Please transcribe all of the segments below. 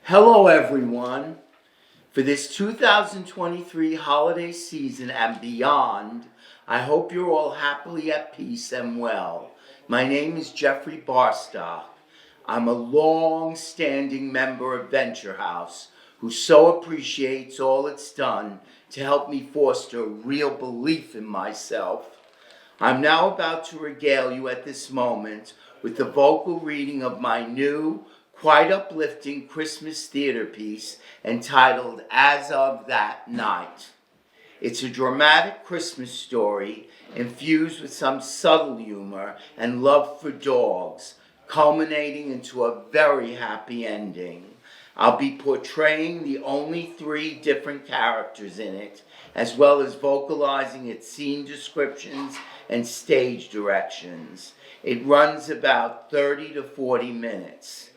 Hello everyone. For this 2023 holiday season and beyond, I hope you're all happily at peace and well. My name is Jeffrey Barstock. I'm a long-standing member of Venture House who so appreciates all it's done to help me foster real belief in myself. I'm now about to regale you at this moment with the vocal reading of my new, quite uplifting Christmas theater piece entitled As of That Night. It's a dramatic Christmas story infused with some subtle humor and love for dogs, culminating into a very happy ending. I'll be portraying the only 3 different characters in it, as well as vocalizing its scene descriptions and stage directions. It runs about 30 to 40 minutes.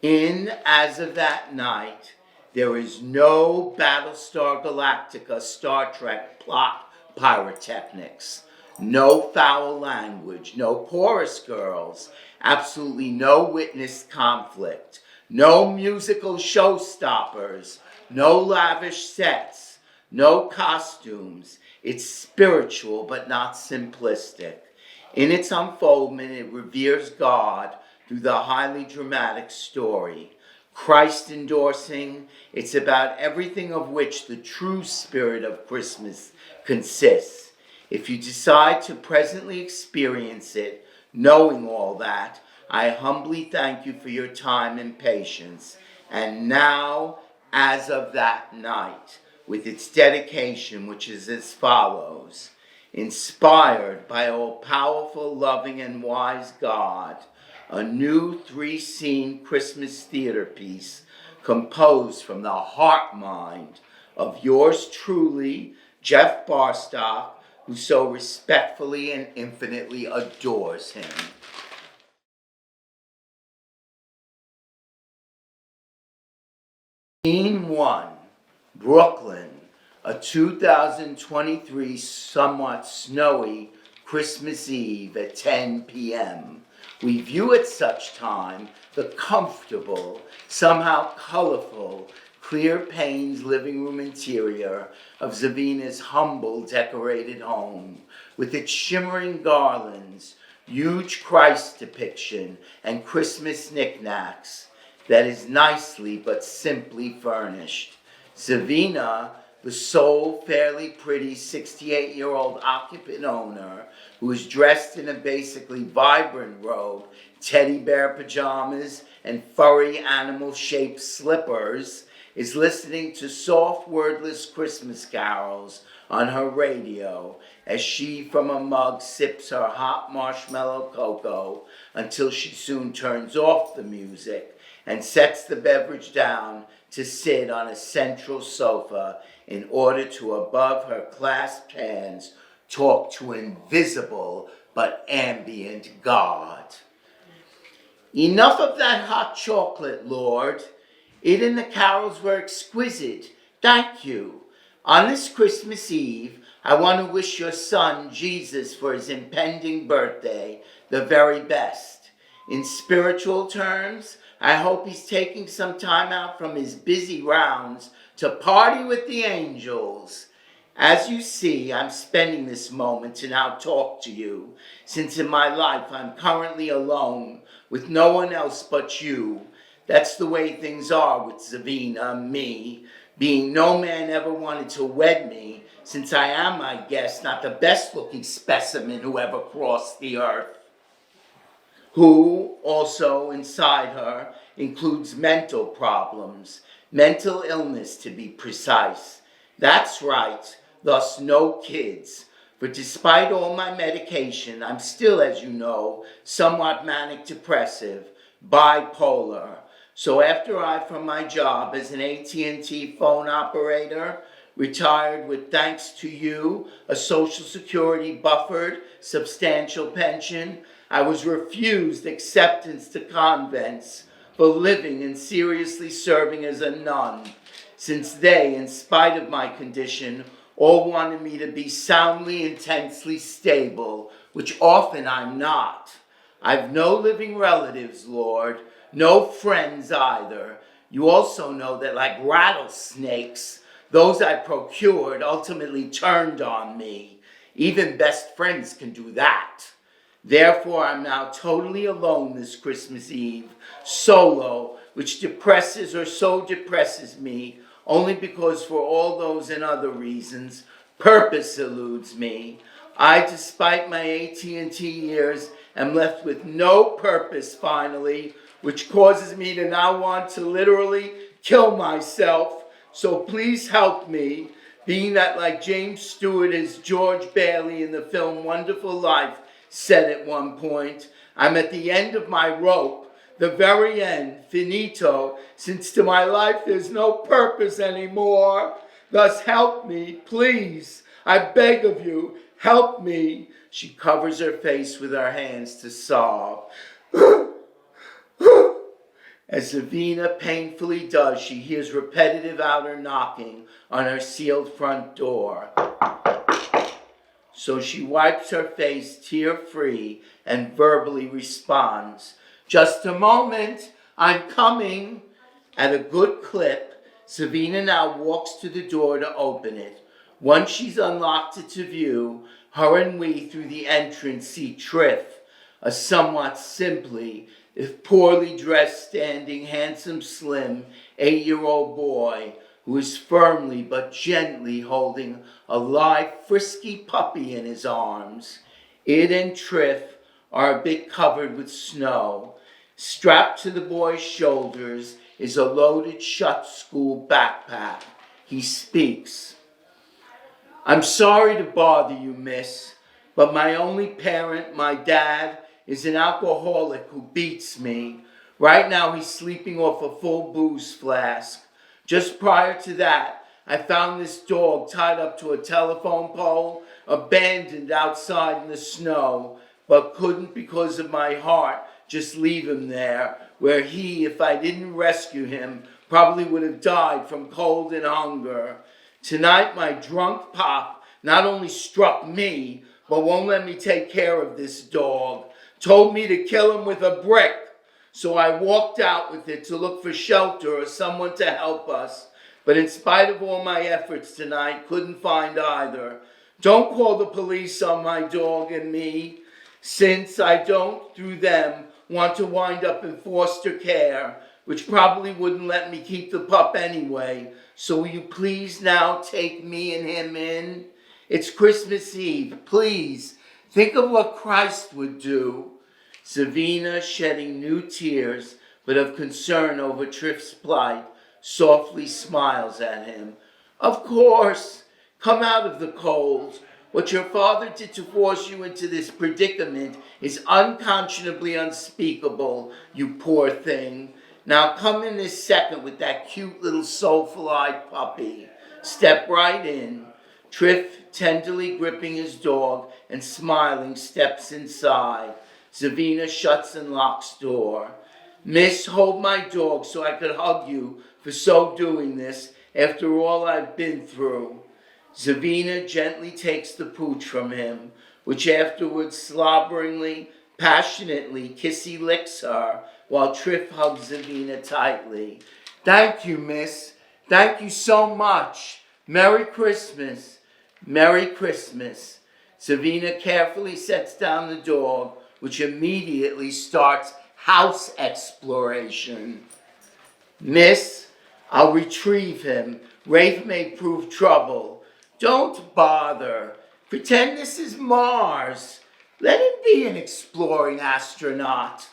In As of That Night, there is no Battlestar Galactica Star Trek plot pyrotechnics, no foul language, no chorus girls, absolutely no witnessed conflict, no musical showstoppers, no lavish sets, no costumes. It's spiritual but not simplistic. In its unfoldment, it reveres God through the highly dramatic story. Christ endorsing, it's about everything of which the true spirit of Christmas consists. If you decide to presently experience it, knowing all that, I humbly thank you for your time and patience. And now, As of That Night, with its dedication, which is as follows. Inspired by all-powerful, loving, and wise God, a new 3-scene Christmas theater piece composed from the heart-mind of yours truly, Jeff Barstock, who so respectfully and infinitely adores him. Scene 1, Brooklyn, a 2023 somewhat snowy Christmas Eve at 10 p.m. We view at such time the comfortable, somehow colorful, clear panes living room interior of Zavina's humble decorated home, with its shimmering garlands, huge Christ depiction, and Christmas knickknacks that is nicely but simply furnished. Zavina, the sole fairly pretty 68-year-old occupant owner, who is dressed in a basically vibrant robe, teddy bear pajamas, and furry animal-shaped slippers, is listening to soft, wordless Christmas carols on her radio as she, from a mug, sips her hot marshmallow cocoa until she soon turns off the music and sets the beverage down to sit on a central sofa in order to, above her clasped hands, talk to invisible but ambient God. Enough of that hot chocolate, Lord. It and the carols were exquisite. Thank you. On this Christmas Eve, I want to wish your son, Jesus, for his impending birthday, the very best. In spiritual terms, I hope he's taking some time out from his busy rounds to party with the angels. As you see, I'm spending this moment to now talk to you, since in my life I'm currently alone with no one else but you. That's the way things are with Zavina, me, being no man ever wanted to wed me, since I am, I guess, not the best-looking specimen who ever crossed the earth. Who, also inside her, includes mental problems, mental illness to be precise. That's right, thus no kids. But despite all my medication, I'm still, as you know, somewhat manic-depressive, bipolar. So after I, from my job as an AT&T phone operator, retired with, thanks to you, a Social Security buffered, substantial pension, I was refused acceptance to convents for living and seriously serving as a nun, since they, in spite of my condition, all wanted me to be soundly, intensely stable, which often I'm not. I've no living relatives, Lord, no friends either, you also know that like rattlesnakes, those I procured ultimately turned on me. Even best friends can do that. Therefore, I'm now totally alone this Christmas Eve, solo, which depresses or so depresses me, only because for all those and other reasons, purpose eludes me. I, despite my AT&T years, am left with no purpose finally, which causes me to now want to literally kill myself. So please help me, being that like James Stewart as George Bailey in the film Wonderful Life said at one point, I'm at the end of my rope, the very end, finito, since to my life there's no purpose anymore. Thus help me, please, I beg of you, help me. She covers her face with her hands to sob. As Zavina painfully does, she hears repetitive outer knocking on her sealed front door. So she wipes her face tear-free and verbally responds, just a moment, I'm coming. At a good clip, Zavina now walks to the door to open it. Once she's unlocked it to view, her and we through the entrance see Triff, a somewhat simply, if poorly dressed, standing, handsome, slim, 8-year-old boy who is firmly but gently holding a live, frisky puppy in his arms. It and Triff are a bit covered with snow. Strapped to the boy's shoulders is a loaded shut school backpack. He speaks. I'm sorry to bother you, miss, but my only parent, my dad, is an alcoholic who beats me. Right now he's sleeping off a full booze flask. Just prior to that, I found this dog tied up to a telephone pole, abandoned outside in the snow, but couldn't, because of my heart, just leave him there, where he, if I didn't rescue him, probably would have died from cold and hunger. Tonight, my drunk pop not only struck me, but won't let me take care of this dog. Told me to kill him with a brick. So I walked out with it to look for shelter or someone to help us. But in spite of all my efforts tonight, couldn't find either. Don't call the police on my dog and me, since I don't, through them, want to wind up in foster care, which probably wouldn't let me keep the pup anyway. So will you please now take me and him in? It's Christmas Eve. Please, think of what Christ would do. Zavina, shedding new tears, but of concern over Triff's plight, softly smiles at him. Of course, come out of the cold. What your father did to force you into this predicament is unconscionably unspeakable, you poor thing. Now come in this second with that cute little soulful-eyed puppy. Step right in. Triff, tenderly gripping his dog and smiling, steps inside. Zavina shuts and locks door. Miss, hold my dog so I could hug you for so doing this after all I've been through. Zavina gently takes the pooch from him, which afterwards slobberingly, passionately kissy licks her while Triff hugs Zavina tightly. Thank you, miss. Thank you so much. Merry Christmas. Merry Christmas. Zavina carefully sets down the dog, which immediately starts house exploration. Miss, I'll retrieve him. Rafe may prove trouble. Don't bother. Pretend this is Mars. Let him be an exploring astronaut.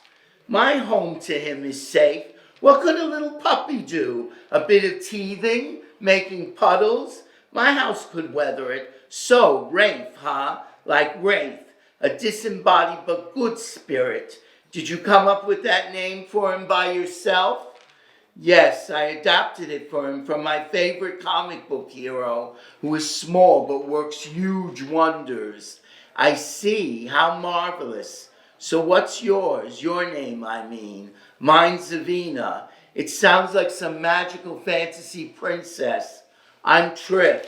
My home to him is safe. What could a little puppy do? A bit of teething? Making puddles? My house could weather it. So, Rafe, huh? Like Wraith. A disembodied but good spirit. Did you come up with that name for him by yourself? Yes, I adapted it for him from my favorite comic book hero, who is small but works huge wonders. I see, how marvelous. So what's yours? Your name, I mean. Mine's Zavina. It sounds like some magical fantasy princess. I'm Triff.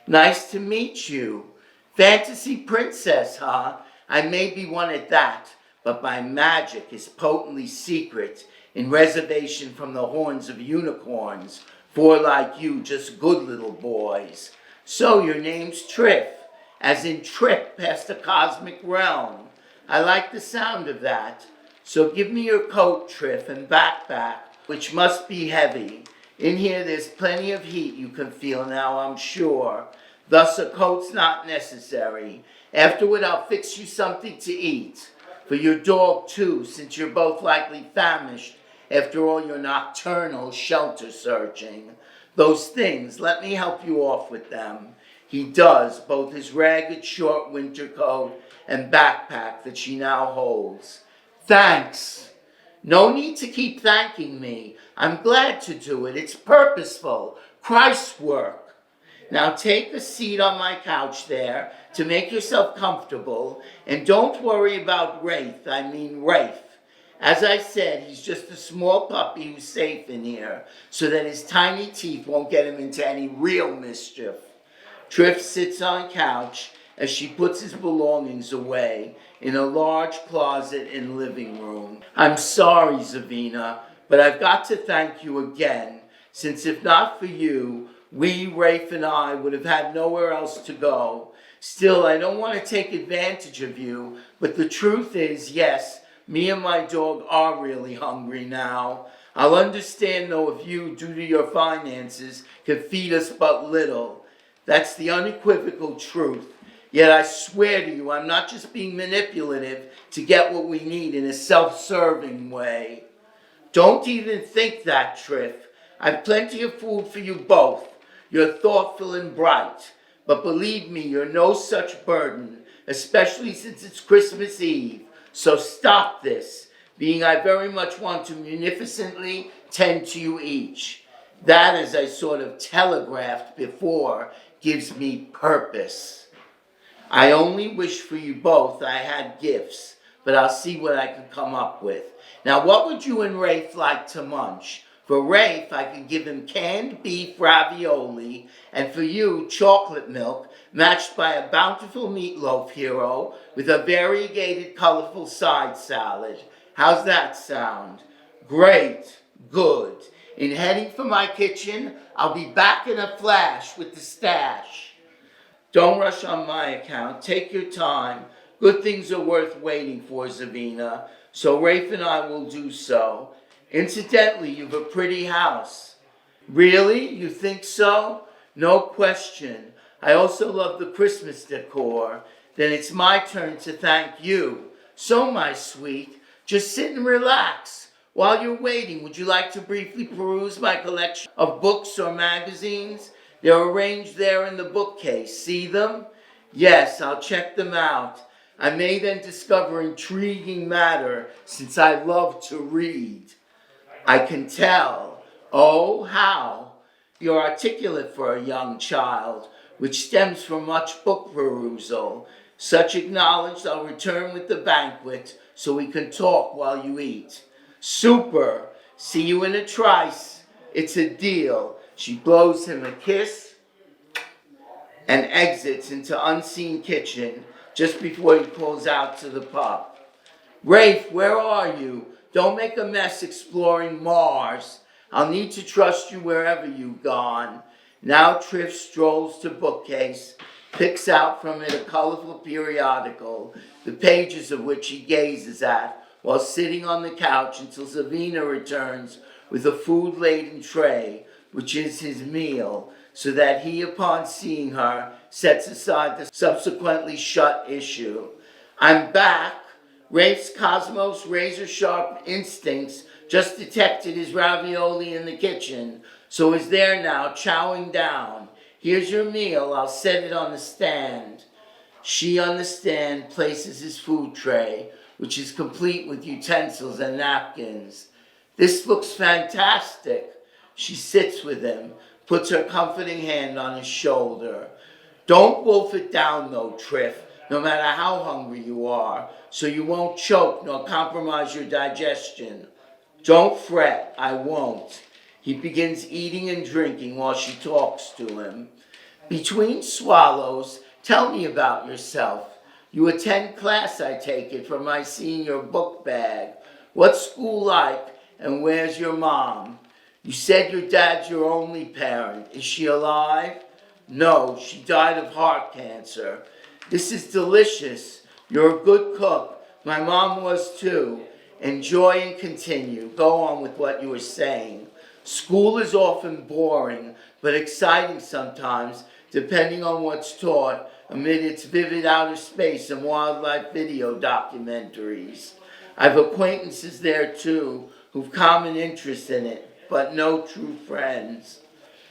Nice to meet you. Fantasy princess, huh? I may be one at that, but my magic is potently secret. in reservation from the horns of unicorns, for like you, just good little boys. So your name's Triff, as in trip past the cosmic realm. I like the sound of that. So give me your coat, Triff, and backpack, which must be heavy. In here there's plenty of heat you can feel now, I'm sure. Thus a coat's not necessary. Afterward I'll fix you something to eat. For your dog too, since you're both likely famished after all your nocturnal shelter searching. Those things, let me help you off with them. He does, both his ragged short winter coat and backpack that she now holds. Thanks. No need to keep thanking me. I'm glad to do it. It's purposeful. Christ's work. Now take a seat on my couch there to make yourself comfortable, and don't worry about Rafe. As I said, he's just a small puppy who's safe in here, so that his tiny teeth won't get him into any real mischief. Triff sits on couch as she puts his belongings away in a large closet in the living room. I'm sorry, Zavina, but I've got to thank you again, since if not for you, we, Rafe and I, would have had nowhere else to go. Still, I don't want to take advantage of you, but the truth is, yes, me and my dog are really hungry now. I'll understand, though, if you, due to your finances, can feed us but little. That's the unequivocal truth. Yet I swear to you, I'm not just being manipulative to get what we need in a self-serving way. Don't even think that, Triff. I've plenty of food for you both. You're thoughtful and bright. But believe me, you're no such burden, especially since it's Christmas Eve. So stop this, being I very much want to munificently tend to you each. That, as I sort of telegraphed before, gives me purpose. I only wish for you both I had gifts, but I'll see what I can come up with. Now, what would you and Rafe like to munch? For Rafe, I can give him canned beef ravioli, and for you, chocolate milk, matched by a bountiful meatloaf hero with a variegated, colorful side salad. How's that sound? Great. Good. In heading for my kitchen, I'll be back in a flash with the stash. Don't rush on my account. Take your time. Good things are worth waiting for, Zavina. So Rafe and I will do so. Incidentally, you've a pretty house. Really? You think so? No question. I also love the Christmas decor. Then it's my turn to thank you. So, my sweet, just sit and relax. While you're waiting, would you like to briefly peruse my collection of books or magazines? They're arranged there in the bookcase. See them? Yes, I'll check them out. I may then discover intriguing matter, since I love to read. I can tell. Oh, how? You're articulate for a young child, which stems from much book perusal. Such acknowledged, I'll return with the banquet, so we can talk while you eat. Super. See you in a trice. It's a deal. She blows him a kiss and exits into unseen kitchen just before he pulls out to the pub. Rafe, where are you? Don't make a mess exploring Mars. I'll need to trust you wherever you've gone. Now Triff strolls to bookcase, picks out from it a colorful periodical, the pages of which he gazes at while sitting on the couch until Zavina returns with a food-laden tray, which is his meal, so that he, upon seeing her, sets aside the subsequently shut issue. I'm back. Rafe's Cosmos razor-sharp instincts just detected his ravioli in the kitchen, so is there now, chowing down. Here's your meal. I'll set it on the stand. She, on the stand, places his food tray, which is complete with utensils and napkins. This looks fantastic. She sits with him, puts her comforting hand on his shoulder. Don't wolf it down, though, Triff, no matter how hungry you are, so you won't choke nor compromise your digestion. Don't fret, I won't. He begins eating and drinking while she talks to him. Between swallows, tell me about yourself. You attend class, I take it, from my seeing your book bag. What's school like, And where's your mom? You said your dad's your only parent. Is she alive? No, she died of heart cancer. This is delicious. You're a good cook. My mom was too. Enjoy and continue. Go on with what you were saying. School is often boring, but exciting sometimes, depending on what's taught, amid its vivid outer space and wildlife video documentaries. I have acquaintances there too, who've common interest in it, but no true friends.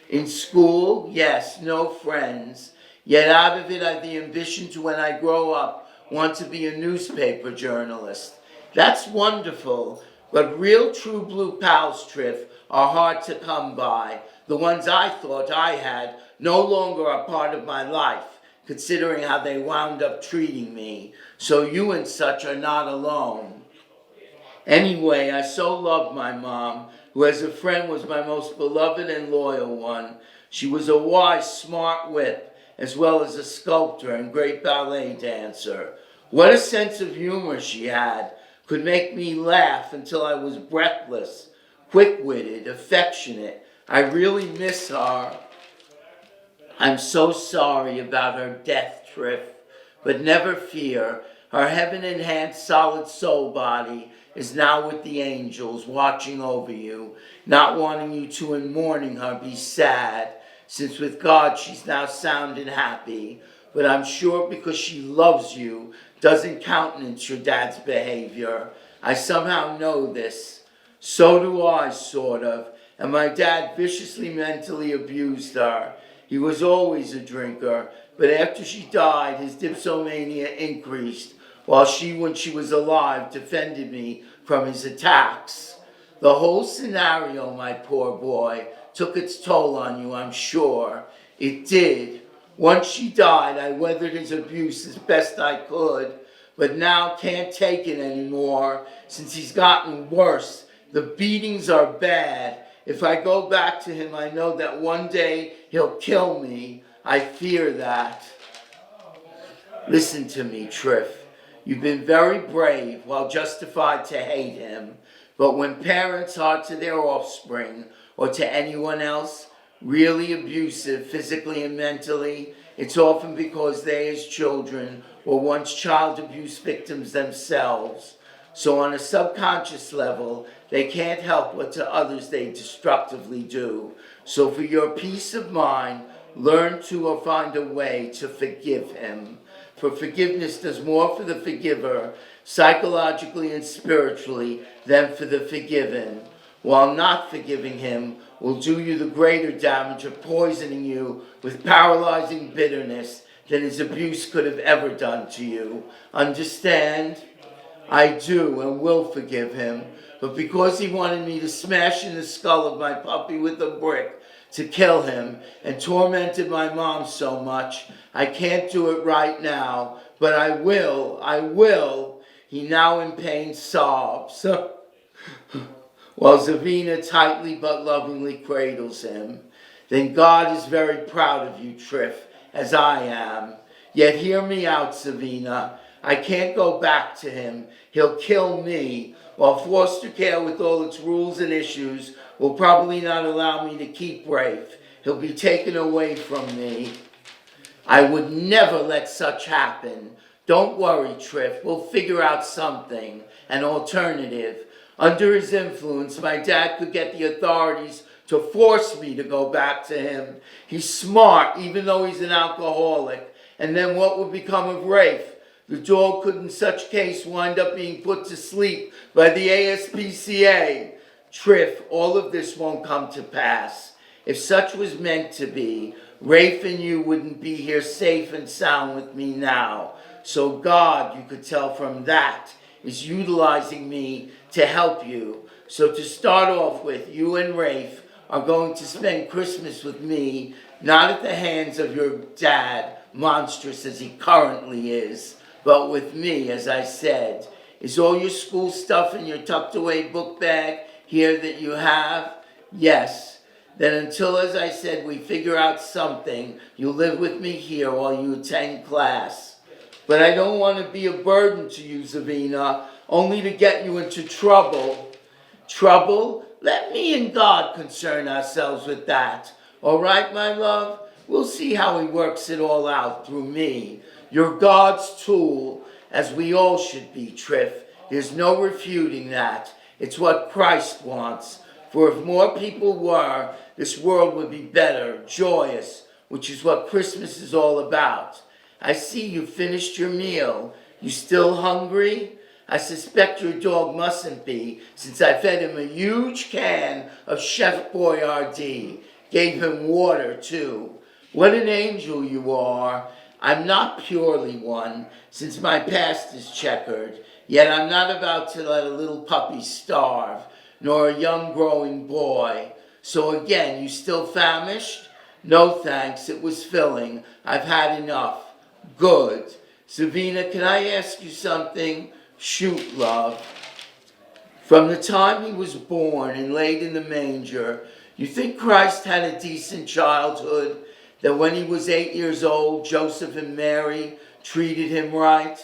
In school, yes, no friends. Yet out of it I have the ambition to, when I grow up, want to be a newspaper journalist. That's wonderful, but real true blue pals, Triff, are hard to come by. The ones I thought I had no longer are part of my life, considering how they wound up treating me. So you and such are not alone. Anyway, I so loved my mom, who as a friend was my most beloved and loyal one. She was a wise, smart wit, as well as a sculptor and great ballet dancer. What a sense of humor she had, could make me laugh until I was breathless, quick-witted, affectionate. I really miss her. I'm so sorry about her death, Triff, but never fear. Her heaven-enhanced solid soul body is now with the angels, watching over you, not wanting you to, in mourning her, be sad, since with God she's now sound and happy. But I'm sure because she loves you, doesn't countenance your dad's behavior. I somehow know this. So do I, sort of. And my dad viciously mentally abused her. He was always a drinker, but after she died, his dipsomania increased, while she, when she was alive, defended me from his attacks. The whole scenario, my poor boy, took its toll on you, I'm sure. It did. Once she died, I weathered his abuse as best I could, but now can't take it anymore since he's gotten worse. The beatings are bad. If I go back to him, I know that one day he'll kill me. I fear that. Listen to me, Triff. You've been very brave while justified to hate him, but when parents are to their offspring or to anyone else really abusive physically and mentally, it's often because they as children were once child abuse victims themselves. So on a subconscious level, they can't help what to others they destructively do. So for your peace of mind, learn to or find a way to forgive him. For forgiveness does more for the forgiver, psychologically and spiritually, than for the forgiven. While not forgiving him will do you the greater damage of poisoning you with paralyzing bitterness than his abuse could have ever done to you. Understand? I do and will forgive him, but because he wanted me to smash in the skull of my puppy with a brick to kill him and tormented my mom so much, I can't do it right now, but I will. He now in pain sobs, while Zavina tightly but lovingly cradles him. Then God is very proud of you, Triff, as I am. Yet hear me out, Zavina. I can't go back to him. He'll kill me, while foster care with all its rules and issues will probably not allow me to keep Rafe. He'll be taken away from me. I would never let such happen. Don't worry, Triff. We'll figure out something, an alternative. Under his influence, my dad could get the authorities to force me to go back to him. He's smart, even though he's an alcoholic. And then what would become of Rafe? The dog could in such case wind up being put to sleep by the ASPCA. Triff, all of this won't come to pass. If such was meant to be, Rafe and you wouldn't be here safe and sound with me now. So God, you could tell from that, is utilizing me to help you. So to start off with, you and Rafe are going to spend Christmas with me, not at the hands of your dad, monstrous as he currently is, but with me, as I said. Is all your school stuff in your tucked away book bag here that you have? Yes. Then until, as I said, we figure out something, you'll live with me here while you attend class. But I don't want to be a burden to you, Zavina, only to get you into trouble. Trouble? Let me and God concern ourselves with that. All right, my love? We'll see how he works it all out through me. You're God's tool, as we all should be, Triff. There's no refuting that. It's what Christ wants. For if more people were, this world would be better, joyous, which is what Christmas is all about. I see you finished your meal. You still hungry? I suspect your dog mustn't be, since I fed him a huge can of Chef Boyardee. Gave him water, too. What an angel you are. I'm not purely one, since my past is checkered, yet I'm not about to let a little puppy starve, nor a young growing boy. So again, you still famished? No thanks, it was filling. I've had enough. Good. Savina, can I ask you something? Shoot, love. From the time he was born and laid in the manger, you think Christ had a decent childhood? That when he was 8 years old, Joseph and Mary treated him right?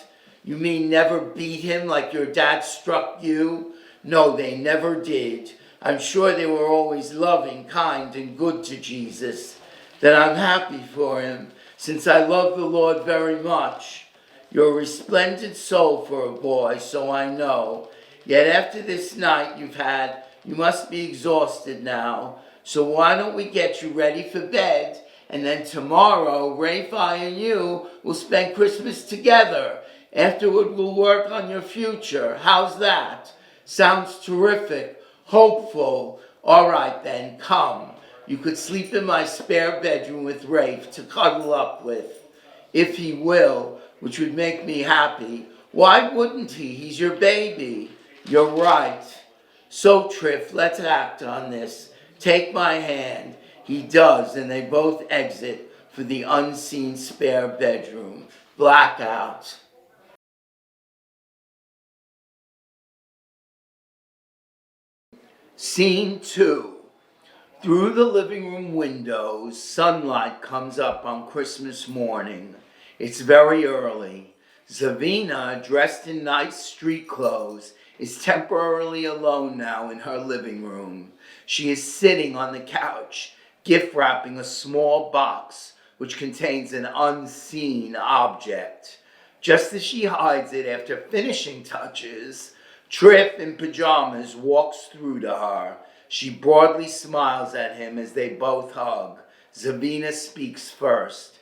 You mean never beat him like your dad struck you? No, they never did. I'm sure they were always loving, kind, and good to Jesus. That I'm happy for him, since I love the Lord very much. You're a resplendent soul for a boy, so I know. Yet after this night you've had, you must be exhausted now. So why don't we get you ready for bed? And then tomorrow, Rafe, I, and you will spend Christmas together. Afterward, we'll work on your future. How's that? Sounds terrific. Hopeful. All right, then, come. You could sleep in my spare bedroom with Rafe to cuddle up with. If he will, which would make me happy. Why wouldn't he? He's your baby. You're right. So, Triff, let's act on this. Take my hand. He does, and they both exit for the unseen spare bedroom. Blackout. Scene 2. Through the living room windows, sunlight comes up on Christmas morning. It's very early. Zavina, dressed in nice street clothes, is temporarily alone now in her living room. She is sitting on the couch, gift wrapping a small box which contains an unseen object. Just as she hides it after finishing touches, Triff in pajamas walks through to her. She broadly smiles at him as they both hug. Zavina speaks first.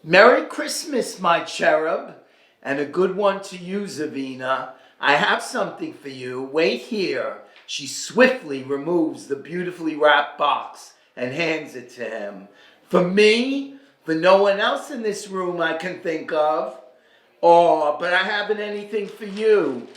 Merry Christmas, my cherub, and a good one to you, Zavina. I have something for you. Wait here. She swiftly removes the beautifully wrapped box and hands it to him. For me? For no one else in this room I can think of. Oh, but I haven't anything for you.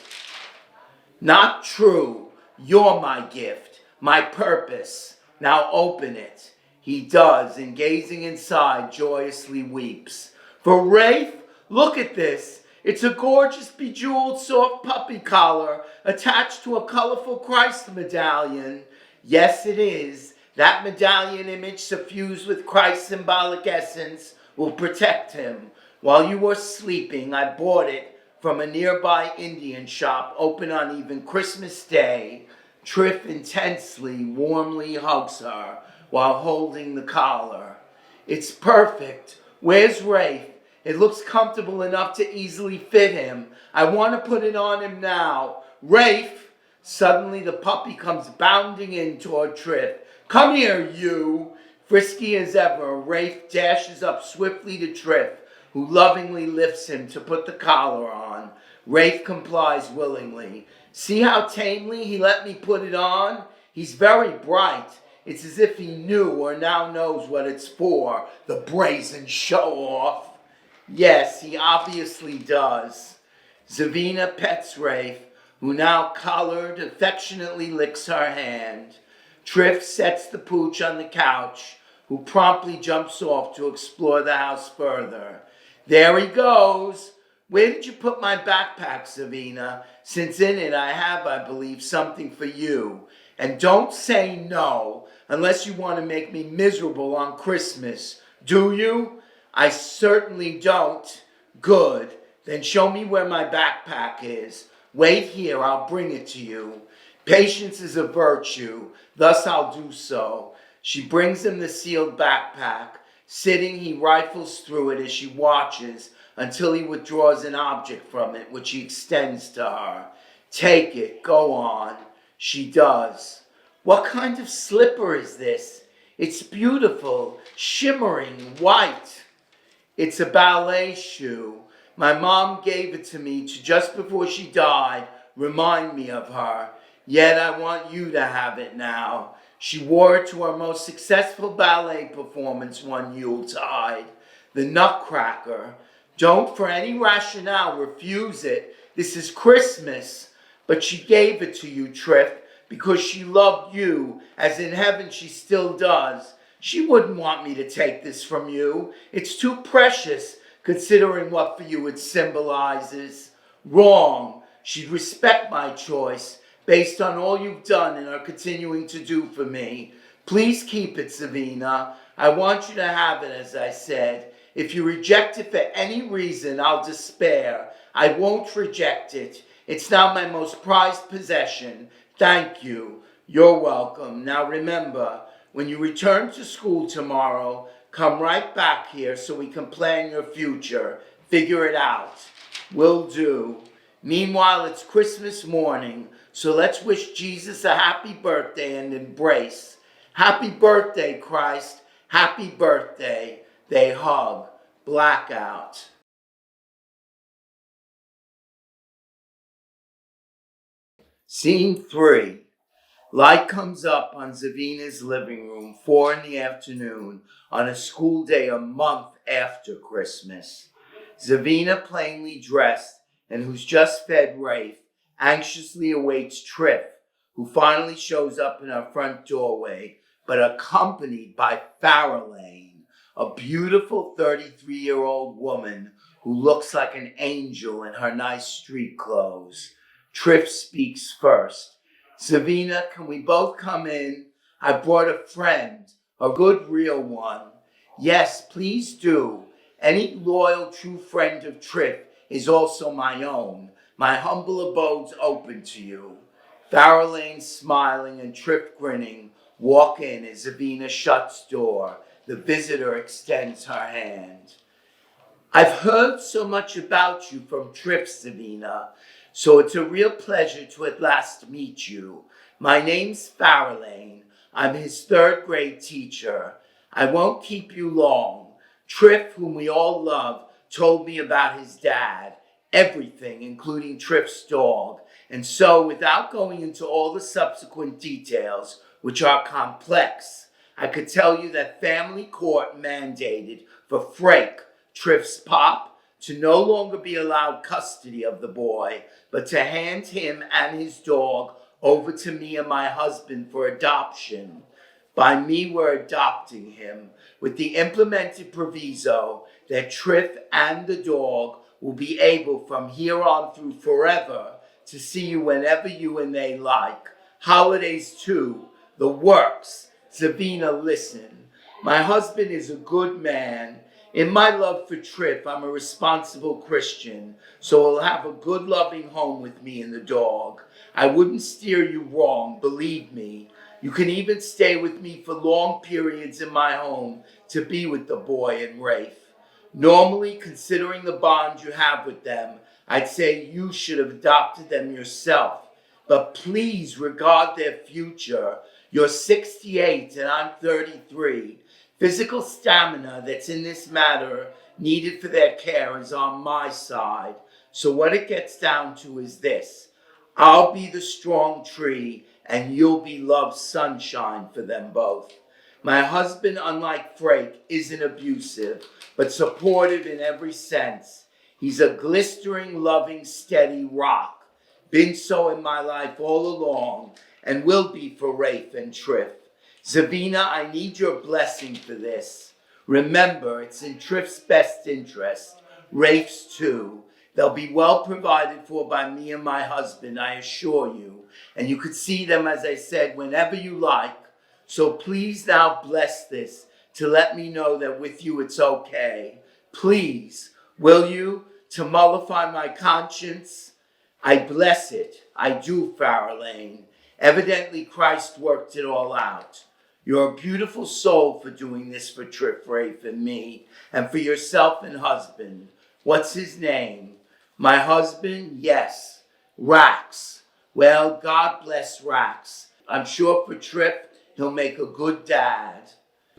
Not true. You're my gift, my purpose. Now open it. He does, and gazing inside, joyously weeps. For Rafe, look at this. It's a gorgeous, bejeweled, soft puppy collar attached to a colorful Christ medallion. Yes, it is. That medallion image suffused with Christ's symbolic essence will protect him. While you were sleeping, I bought it from a nearby Indian shop open on even Christmas Day. Triff intensely, warmly hugs her while holding the collar. It's perfect. Where's Rafe? It looks comfortable enough to easily fit him. I want to put it on him now. Rafe! Suddenly the puppy comes bounding in toward Triff. Come here, you! Frisky as ever, Rafe dashes up swiftly to Triff, who lovingly lifts him to put the collar on. Rafe complies willingly. See how tamely he let me put it on? He's very bright. It's as if he knew or now knows what it's for, the brazen show-off. Yes, he obviously does. Zavina pets Rafe, who now collared affectionately licks her hand. Triff sets the pooch on the couch, who promptly jumps off to explore the house further. There he goes. Where did you put my backpack, Zavina? Since in it I have, I believe, something for you. And don't say no, unless you want to make me miserable on Christmas. Do you? I certainly don't. Good. Then show me where my backpack is. Wait here, I'll bring it to you. Patience is a virtue, thus I'll do so. She brings him the sealed backpack. Sitting, he rifles through it as she watches until he withdraws an object from it, which he extends to her. Take it, go on. She does. What kind of slipper is this? It's beautiful, shimmering, white. It's a ballet shoe. My mom gave it to me just before she died. Remind me of her. Yet I want you to have it now. She wore it to her most successful ballet performance one Yuletide. The Nutcracker. Don't for any rationale refuse it. This is Christmas. But she gave it to you, Triff, because she loved you, as in heaven she still does. She wouldn't want me to take this from you. It's too precious, considering what for you it symbolizes. Wrong. She'd respect my choice, based on all you've done and are continuing to do for me. Please keep it, Savina. I want you to have it, as I said. If you reject it for any reason, I'll despair. I won't reject it. It's now my most prized possession. Thank you. You're welcome. Now remember, when you return to school tomorrow, come right back here so we can plan your future. Figure it out. Will do. Meanwhile, it's Christmas morning, so let's wish Jesus a happy birthday and embrace. Happy birthday, Christ. Happy birthday. They hug. Blackout. Scene 3. Light comes up on Zavina's living room, 4 in the afternoon, on a school day a month after Christmas. Zavina, plainly dressed and who's just fed Rafe, anxiously awaits Triff, who finally shows up in her front doorway, but accompanied by Farrellane, a beautiful 33-year-old woman who looks like an angel in her nice street clothes. Triff speaks first. Savina, can we both come in? I brought a friend, a good real one. Yes, please do. Any loyal true friend of Triff is also my own. My humble abode's open to you. Farrellane, smiling and Triff grinning, walk in as Savina shuts door. The visitor extends her hand. I've heard so much about you from Triff, Savina, so it's a real pleasure to at last meet you. My name's Farrellane. I'm his 3rd grade teacher. I won't keep you long. Triff, whom we all love, told me about his dad, everything, including Triff's dog. And so, without going into all the subsequent details, which are complex, I could tell you that family court mandated for Frake, Triff's pop, to no longer be allowed custody of the boy, but to hand him and his dog over to me and my husband for adoption. By me, we're adopting him, with the implemented proviso that Triff and the dog will be able from here on through forever to see you whenever you and they like. Holidays too, the works. Savina, listen. My husband is a good man. In my love for Triff, I'm a responsible Christian, so he'll have a good, loving home with me and the dog. I wouldn't steer you wrong, believe me. You can even stay with me for long periods in my home to be with the boy and Rafe. Normally, considering the bond you have with them, I'd say you should have adopted them yourself. But please regard their future. You're 68 and I'm 33. Physical stamina that's in this matter needed for their care is on my side. So what it gets down to is this. I'll be the strong tree and you'll be love's sunshine for them both. My husband, unlike Frake, isn't abusive, but supportive in every sense. He's a glistering, loving, steady rock. Been so in my life all along, and will be for Rafe and Triff. Zavina, I need your blessing for this. Remember, it's in Triff's best interest. Rafe's too. They'll be well provided for by me and my husband, I assure you. And you could see them, as I said, whenever you like. So please now bless this to let me know that with you it's okay. Please, will you, to mollify my conscience? I bless it. I do, Farrellane. Evidently, Christ worked it all out. You're a beautiful soul for doing this for Trip, Rafe, and me, and for yourself and husband. What's his name? My husband? Yes. Rax. Well, God bless Rax. I'm sure for Trip, he'll make a good dad.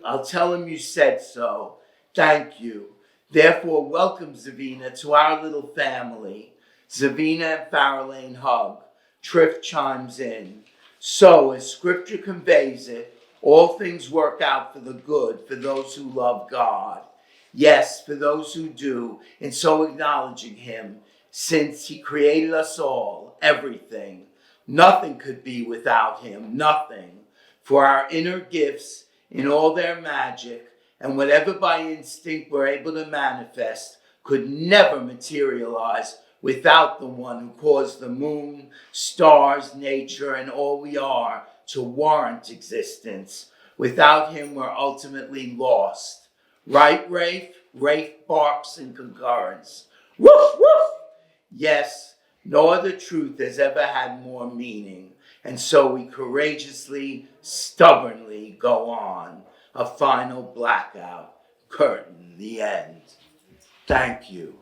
I'll tell him you said so. Thank you. Therefore, welcome, Zavina, to our little family. Zavina and Farrelane hug. Triff chimes in. So, as scripture conveys it, all things work out for the good for those who love God. Yes, for those who do, and so acknowledging him, since he created us all, everything. Nothing could be without him, nothing. For our inner gifts, in all their magic, and whatever by instinct we're able to manifest, could never materialize without the one who caused the moon, stars, nature, and all we are to warrant existence. Without him, we're ultimately lost. Right, Rafe? Rafe barks in concurrence. Woof, woof! Yes, no other truth has ever had more meaning. And so we courageously, stubbornly go on. A final blackout. Curtain, the end. Thank you.